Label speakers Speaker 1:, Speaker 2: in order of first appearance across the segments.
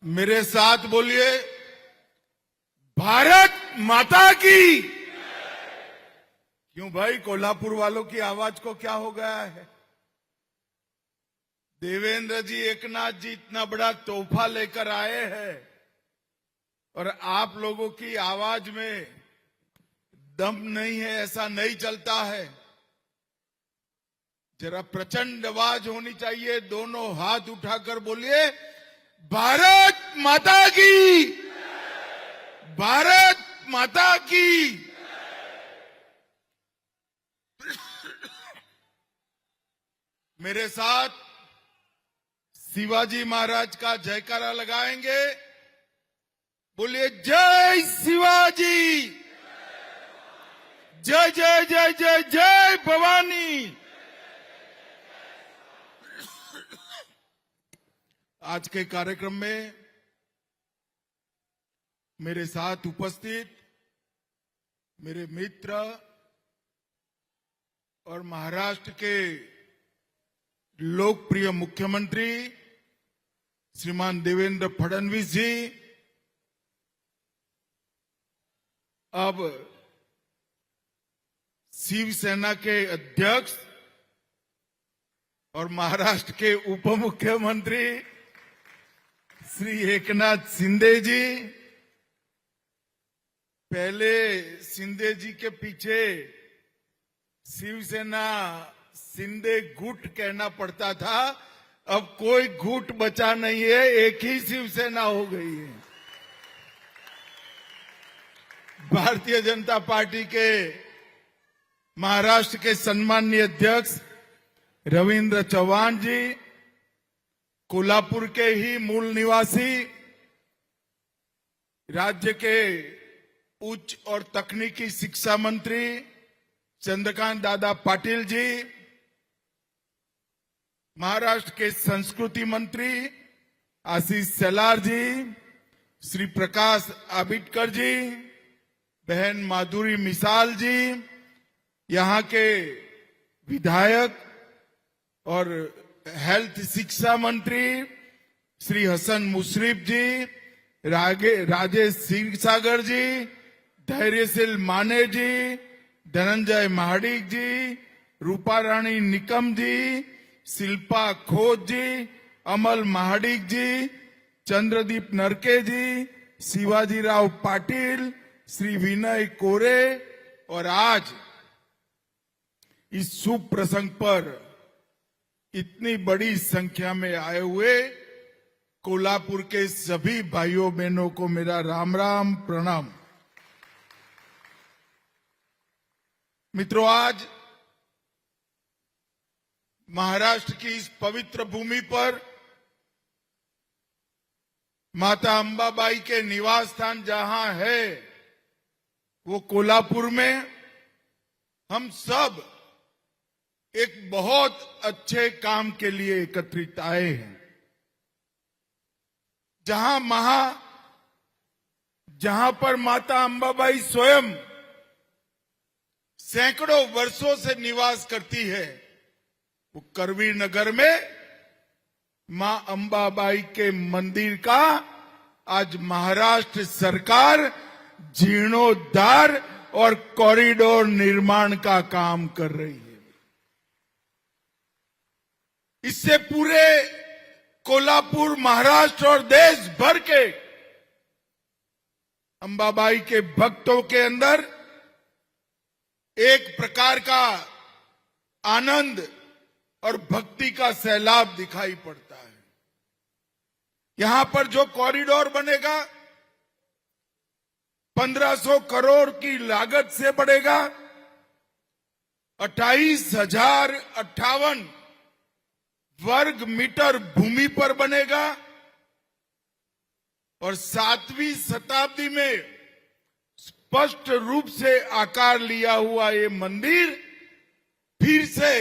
Speaker 1: मेरे साथ बोलिए, भारत माता की। क्यों भाई, कोल्हापुर वालों की आवाज को क्या हो गया है? देवेंद्र जी, एकनाथ जी इतना बड़ा तोहफा लेकर आए हैं और आप लोगों की आवाज में दम नहीं है, ऐसा नहीं चलता है। जरा प्रचंड आवाज होनी चाहिए। दोनों हाथ उठाकर बोलिए, भारत माता की, भारत माता की। मेरे साथ शिवाजी महाराज का जयकारा लगाएंगे। बोलिए, जय शिवाजी, जय जय जय जय जय भवानी। आज के कार्यक्रम में मेरे साथ उपस्थित मेरे मित्र और महाराष्ट्र के लोकप्रिय मुख्यमंत्री श्रीमान देवेंद्र फडणवीस जी, अब शिवसेना के अध्यक्ष और महाराष्ट्र के उप मुख्यमंत्री श्री एकनाथ शिंदे जी। पहले शिंदे जी के पीछे शिवसेना शिंदे गुट कहना पड़ता था, अब कोई गुट बचा नहीं है, एक ही शिवसेना हो गई है। भारतीय जनता पार्टी के महाराष्ट्र के सम्माननीय अध्यक्ष रविंद्र चौहान जी, कोल्हापुर के ही मूल निवासी, राज्य के उच्च और तकनीकी शिक्षा मंत्री चंद्रकांत दादा पाटिल जी, महाराष्ट्र के संस्कृति मंत्री आशीष शेलार जी, श्री प्रकाश आंबेडकर जी, बहन माधुरी मिसाल जी, यहाँ के विधायक और हेल्थ शिक्षा मंत्री श्री हसन मुशर्रफ जी, राजेश क्षीरसागर जी, धैर्यशील माने जी, धनंजय महाडिक जी, रूपा रानी निकम जी, शिल्पा खोज जी, अमल महाडिक जी, चंद्रदीप नरके जी, शिवाजी राव पाटिल, श्री विनय कोरे। और आज इस शुभ प्रसंग पर इतनी बड़ी संख्या में आए हुए कोल्हापुर के सभी भाइयों बहनों को मेरा राम राम प्रणाम। मित्रों, आज महाराष्ट्र की इस पवित्र भूमि पर माता अंबाबाई के निवास स्थान जहां है, वो कोल्हापुर में हम सब एक बहुत अच्छे काम के लिए एकत्रित आए हैं। जहां पर माता अंबाबाई स्वयं सैकड़ों वर्षों से निवास करती है, वो करवीर नगर में मां अंबाबाई के मंदिर का आज महाराष्ट्र सरकार जीर्णोद्धार और कॉरिडोर निर्माण का काम कर रही है। इससे पूरे कोल्हापुर, महाराष्ट्र और देश भर के अंबाबाई के भक्तों के अंदर एक प्रकार का आनंद और भक्ति का सैलाब दिखाई पड़ता है। यहां पर जो कॉरिडोर बनेगा 1500 करोड़ की लागत से बढ़ेगा, 28,058 वर्ग मीटर भूमि पर बनेगा और 7वीं शताब्दी में स्पष्ट रूप से आकार लिया हुआ ये मंदिर फिर से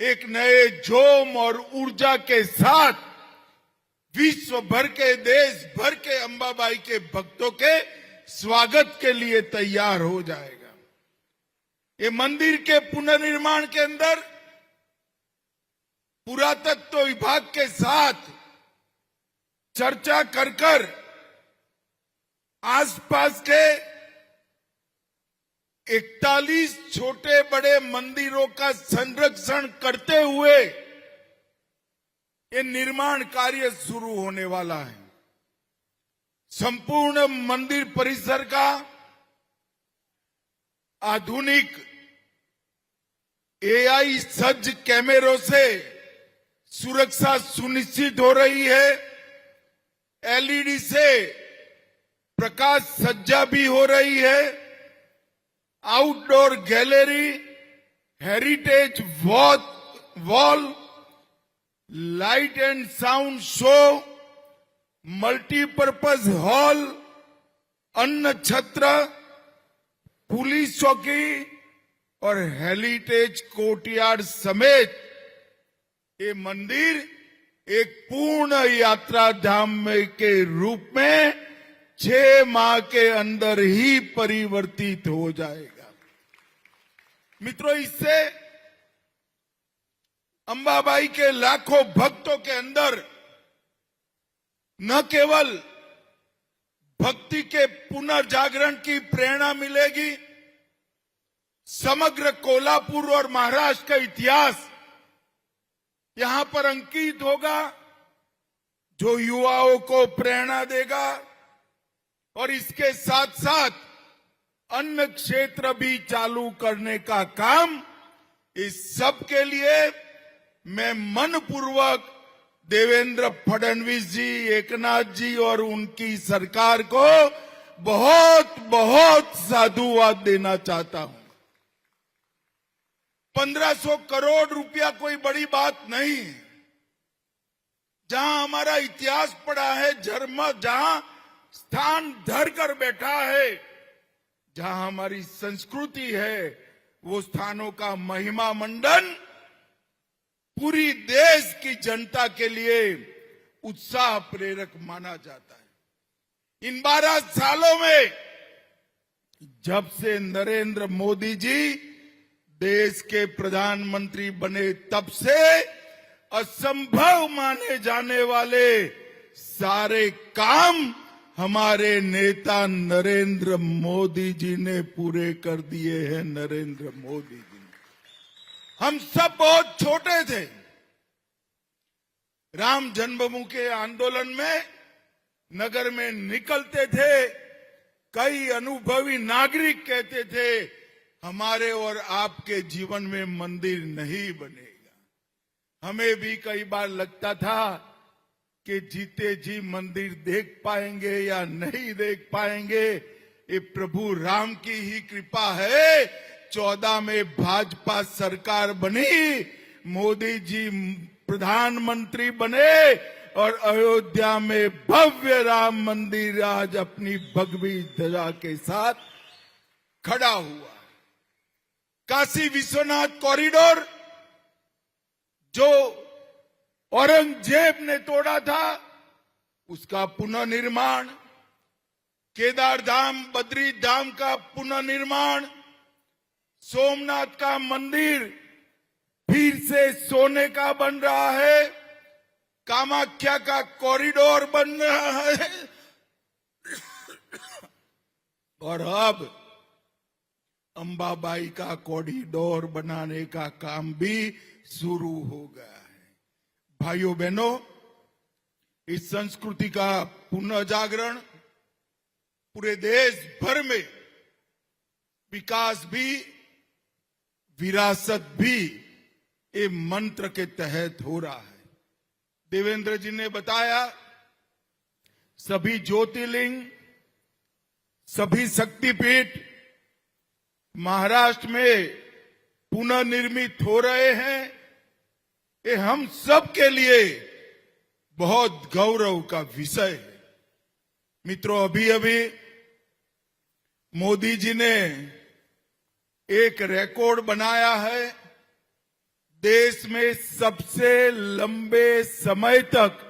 Speaker 1: एक नए जोम और ऊर्जा के साथ विश्व भर के, देश भर के अंबाबाई के भक्तों के स्वागत के लिए तैयार हो जाएगा। ये मंदिर के पुनर्निर्माण के अंदर पुरातत्व विभाग के साथ चर्चा कर आसपास के 41 छोटे बड़े मंदिरों का संरक्षण करते हुए ये निर्माण कार्य शुरू होने वाला है। संपूर्ण मंदिर परिसर का आधुनिक एआई सज्ज कैमरों से सुरक्षा सुनिश्चित हो रही है। एलईडी से प्रकाश सज्जा भी हो रही है। Outdoor gallery, heritage wall, light and sound show, multipurpose hall, अन्न छत्र, पुलिस चौकी और हेरिटेज कोर्टयार्ड समेत ये मंदिर एक पूर्ण यात्रा धाम के रूप में 6 माह के अंदर ही परिवर्तित हो जाएगा। मित्रों, इससे अंबाबाई के लाखों भक्तों के अंदर न केवल भक्ति के पुनर्जागरण की प्रेरणा मिलेगी, समग्र कोल्हापुर और महाराष्ट्र का इतिहास यहां पर अंकित होगा, जो युवाओं को प्रेरणा देगा। और इसके साथ साथ अन्य क्षेत्र भी चालू करने का काम, इस सब के लिए मैं मनपूर्वक देवेंद्र फडणवीस जी, एकनाथ जी और उनकी सरकार को बहुत बहुत साधुवाद देना चाहता हूं। 1500 करोड़ रुपया कोई बड़ी बात नहीं है। जहां हमारा इतिहास पड़ा है, जहां स्थान धर कर बैठा है, जहां हमारी संस्कृति है, वो स्थानों का महिमा मंडन पूरी देश की जनता के लिए उत्साह प्रेरक माना जाता है। इन 12 सालों में जब से नरेंद्र मोदी जी देश के प्रधानमंत्री बने, तब से असंभव माने जाने वाले सारे काम हमारे नेता नरेंद्र मोदी जी ने पूरे कर दिए हैं। नरेंद्र मोदी जी ने, हम सब बहुत छोटे थे। राम जन्मभूमि के आंदोलन में नगर में निकलते थे, कई अनुभवी नागरिक कहते थे हमारे और आपके जीवन में मंदिर नहीं बनेगा। हमें भी कई बार लगता था कि जीते जी मंदिर देख पाएंगे या नहीं देख पाएंगे। ये प्रभु राम की ही कृपा है। 14 में भाजपा सरकार बनी, मोदी जी प्रधानमंत्री बने और अयोध्या में भव्य राम मंदिर आज अपनी भगवी ध्वजा के साथ खड़ा हुआ। काशी विश्वनाथ कॉरिडोर जो औरंगजेब ने तोड़ा था, उसका पुनर्निर्माण, केदार धाम, बद्री धाम का पुनर्निर्माण, सोमनाथ का मंदिर फिर से सोने का बन रहा है, कामाख्या का कॉरिडोर बन रहा है और अब अंबाबाई का कॉरिडोर बनाने का काम भी शुरू हो गया है। भाइयों बहनों, इस संस्कृति का पुनर्जागरण पूरे देश भर में, विकास भी विरासत भी ये मंत्र के तहत हो रहा है। देवेंद्र जी ने बताया, सभी ज्योतिर्लिंग, सभी शक्तिपीठ महाराष्ट्र में पुनर्निर्मित हो रहे हैं। ये हम सब के लिए बहुत गौरव का विषय है। मित्रों, अभी अभी मोदी जी ने एक रिकॉर्ड बनाया है। देश में सबसे लंबे समय तक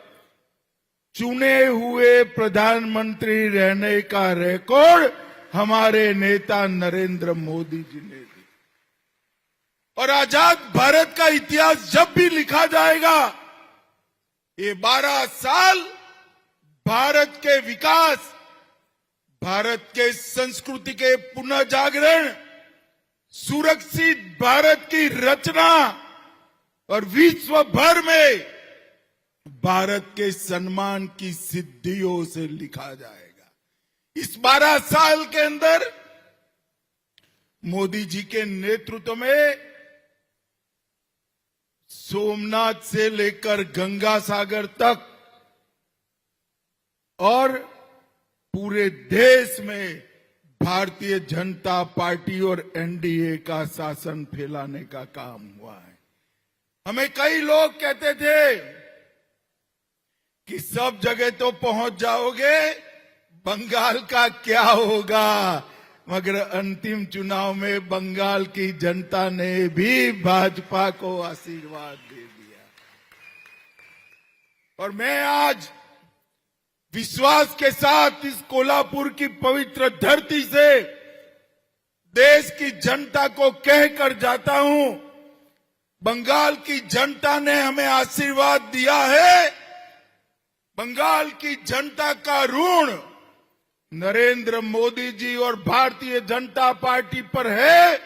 Speaker 1: चुने हुए प्रधानमंत्री रहने का रिकॉर्ड हमारे नेता नरेंद्र मोदी जी ने दी। और आजाद भारत का इतिहास जब भी लिखा जाएगा, ये 12 साल के विकास, भारत के संस्कृति के पुनः जागरण, सुरक्षित भारत की रचना और विश्व भर में भारत के सम्मान की सिद्धियों से लिखा जाएगा। इस 12 साल के अंदर मोदी जी के नेतृत्व में सोमनाथ से लेकर गंगा सागर तक और पूरे देश में भारतीय जनता पार्टी और एनडीए का शासन फैलाने का काम हुआ है। हमें कई लोग कहते थे कि सब जगह तो पहुंच जाओगे, बंगाल का क्या होगा, मगर अंतिम चुनाव में बंगाल की जनता ने भी भाजपा को आशीर्वाद दे दिया। और मैं आज विश्वास के साथ इस कोल्हापुर की पवित्र धरती से देश की जनता को कहकर जाता हूं, बंगाल की जनता ने हमें आशीर्वाद दिया है। बंगाल की जनता का ऋण नरेंद्र मोदी जी और भारतीय जनता पार्टी पर है।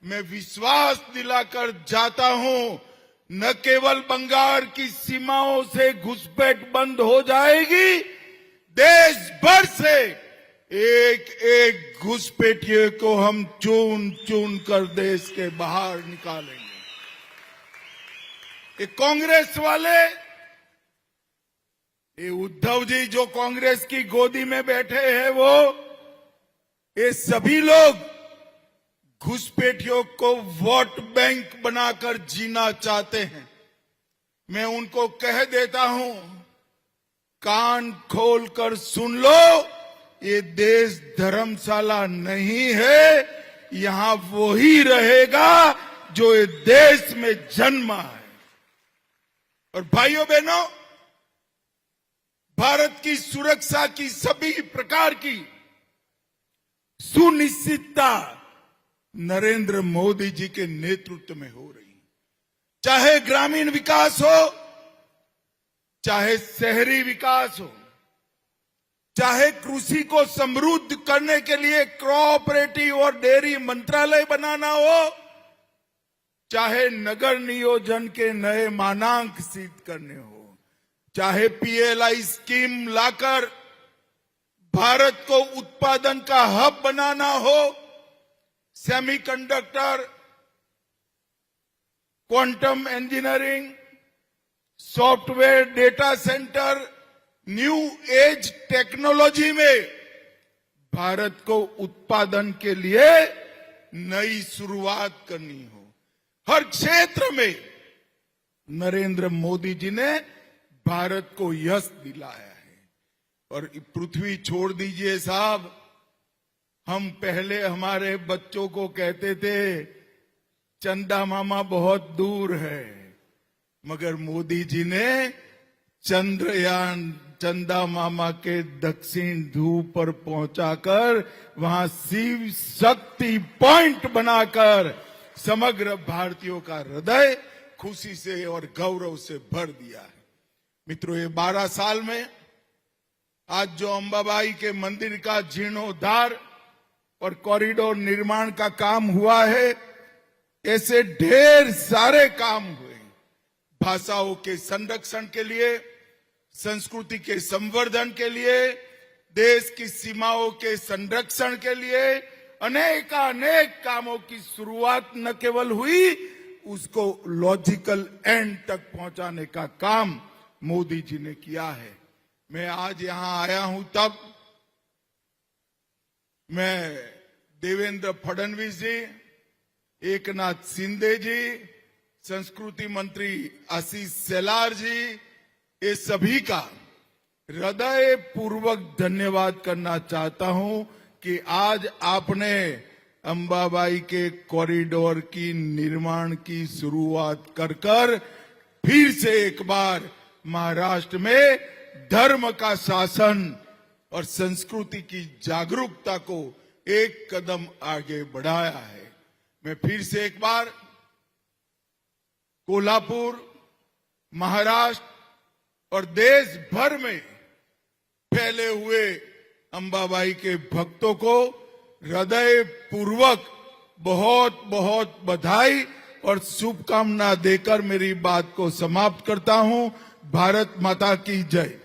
Speaker 1: मैं विश्वास दिलाकर जाता हूं, न केवल बंगाल की सीमाओं से घुसपैठ बंद हो जाएगी, देश भर से एक एक घुसपैठियों को हम चुन चुन कर देश के बाहर निकालेंगे। ये कांग्रेस वाले, ये उद्धव जी जो कांग्रेस की गोदी में बैठे हैं, ये सभी लोग घुसपैठियों को वोट बैंक बनाकर जीना चाहते हैं। मैं उनको कह देता हूं, कान खोलकर सुन लो, ये देश धर्मशाला नहीं है, यहां वो ही रहेगा जो ये देश में जन्मा है। और भाइयों बहनों, भारत की सुरक्षा की सभी प्रकार की सुनिश्चितता नरेंद्र मोदी जी के नेतृत्व में हो रही है। चाहे ग्रामीण विकास हो, चाहे शहरी विकास हो, चाहे कृषि को समृद्ध करने के लिए कोऑपरेटिव और डेयरी मंत्रालय बनाना हो, चाहे नगर नियोजन के नए मानांक सिद्ध करने हो, चाहे पीएलआई स्कीम लाकर भारत को उत्पादन का हब बनाना हो, semiconductor, quantum engineering, software, data centre, new age technology में भारत को उत्पादन के लिए नई शुरुआत करनी हो, हर क्षेत्र में नरेंद्र मोदी जी ने भारत को यश दिलाया है। और पृथ्वी छोड़ दीजिए साहब, हम पहले हमारे बच्चों को कहते थे चंदा मामा बहुत दूर है, मगर मोदी जी ने चंद्रयान चंदा मामा के दक्षिण ध्रुव पर पहुंचाकर वहां शिव शक्ति पॉइंट बनाकर समग्र भारतीयों का हृदय खुशी से और गौरव से भर दिया है। मित्रों, ये 12 साल में आज जो अंबाबाई के मंदिर का जीर्णोद्धार और कॉरिडोर निर्माण का काम हुआ है, ऐसे ढेर सारे काम हुए। भाषाओं के संरक्षण के लिए, संस्कृति के संवर्धन के लिए, देश की सीमाओं के संरक्षण के लिए अनेक कामों की शुरुआत न केवल हुई, उसको लॉजिकल एंड तक पहुंचाने का काम मोदी जी ने किया है। मैं आज यहां आया हूं तब मैं देवेंद्र फडणवीस जी, एकनाथ शिंदे जी, संस्कृति मंत्री आशीष शेलार जी, ये सभी का हृदय पूर्वक धन्यवाद करना चाहता हूं कि आज आपने अंबाबाई के कॉरिडोर की निर्माण की शुरुआत कर फिर से एक बार महाराष्ट्र में धर्म का शासन और संस्कृति की जागरूकता को एक कदम आगे बढ़ाया है। मैं फिर से एक बार कोल्हापुर, महाराष्ट्र और देश भर में फैले फैले हुए अंबाबाई के भक्तों को हृदय पूर्वक बहुत बहुत बधाई और शुभकामना देकर मेरी बात को समाप्त करता हूं। भारत माता की जय।